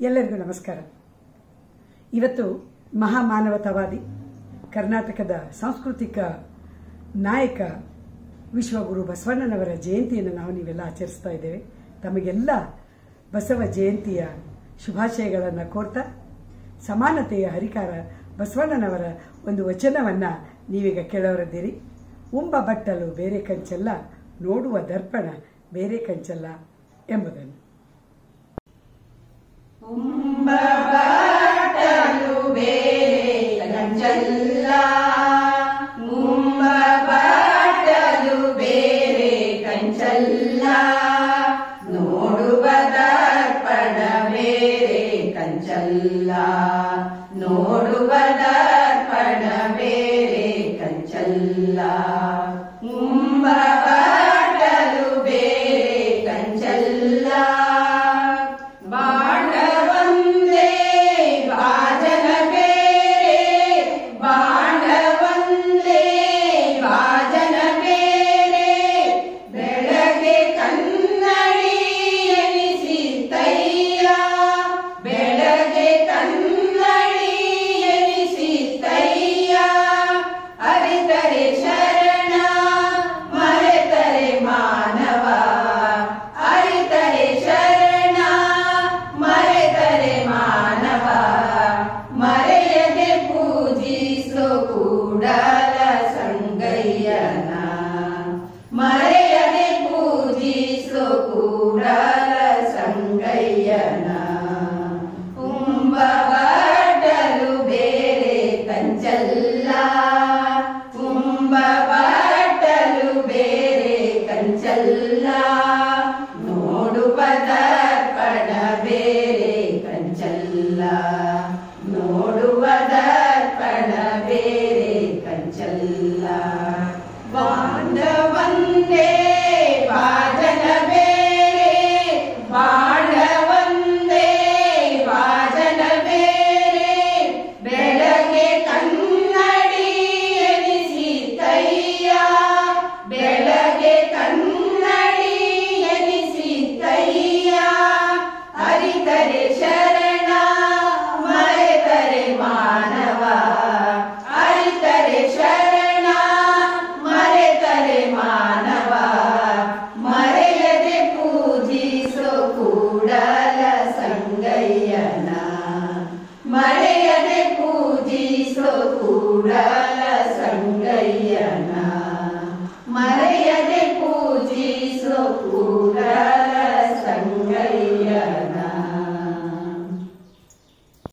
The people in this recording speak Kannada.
ಎಲ್ಲರಿಗೂ ನಮಸ್ಕಾರ. ಇವತ್ತು ಮಹಾಮಾನವತಾವಾದಿ ಕರ್ನಾಟಕದ ಸಾಂಸ್ಕೃತಿಕ ನಾಯಕ ವಿಶ್ವಗುರು ಬಸವಣ್ಣನವರ ಜಯಂತಿಯನ್ನು ನಾವು ನೀವೆಲ್ಲ ಆಚರಿಸ್ತಾ ಇದ್ದೇವೆ. ತಮಗೆಲ್ಲ ಬಸವ ಜಯಂತಿಯ ಶುಭಾಶಯಗಳನ್ನು ಕೋರ್ತಾ, ಸಮಾನತೆಯ ಹರಿಕಾರ ಬಸವಣ್ಣನವರ ಒಂದು ವಚನವನ್ನು ನೀವೀಗ ಕೇಳೋರಿದ್ದೀರಿ. ಉಂಬ ಬಟ್ಟಲು ಬೇರೆ ಕಂಚಲ್ಲ, ನೋಡುವ ದರ್ಪಣ ಬೇರೆ ಕಂಚಲ್ಲ ಎಂಬುದನ್ನು. ಉಂಬ ಬಟ್ಟಲು ಬೇರೆ ಕಂಚಲ್ಲ, ಉಂಬ ಬಟ್ಟಲು ಬೇರೆ ಕಂಚಲ್ಲ, ನೋಡುವ ದರ್ಪಣ ಬೇರೆ ಕಂಚಲ್ಲ, ನೋಡುವ ದರ್ಪಣ ಬೇರೆ ಕಂಚಲ್ಲ. ಉಂಬ ಬಟ್ಟಲು ಬೇರೆ ಕಂಚಲ್ಲ, ಮರೆಯದೆ ಪೂಜಿಸೋ ಕೂಡಲ ಸಂಗಯ್ಯನ. ಉಂಬ ಬಟ್ಟಲು ಬೇರೆ ಕಂಚಲ್ಲ, ಉಂಬ ಬಟ್ಟಲು ಬೇರೆ ಕಂಚಲ್ಲ, ನೋಡುವ ದರ್ಪಣ ಬೇರೆ ಕಂಚಲ್ಲ, ನೋಡುವ ದರ್ಪಣ ಬೇರೆ ಕಂಚಲ್ಲ. ಬಾಂಡವಂದೇ ವಾಜನ ಬೇರೆ, ಬಾಂಡವಂದೇ ವಾಜನ ಬೇರೆ, ಬೆಳಗ್ಗೆ ಕನ್ನಡಿ ಎನಿಸಿತಯ್ಯ, ಬೆಳಗ್ಗೆ ಕನ್ನಡಿ ಎನಿಸಿತಯ್ಯ, ಅರಿತರೆ ಶರಣ ಮರೆತರೆ ಮಾನವ, ಅರಿತರೆ ಶರಣ ಮರೆತರೆ ಮಾನವ, ಮರೆಯದೆ ಪೂಜಿಸೋ ಕೂಡಲ ಸಂಗಯ್ಯನ, ಮರೆಯದೆ ಪೂಜಿಸೋ ಕೂಡಲ ಸಂಗಯ್ಯನ, ಮರೆಯದೆ ಪೂಜಿಸೋ ಕೂಡಲ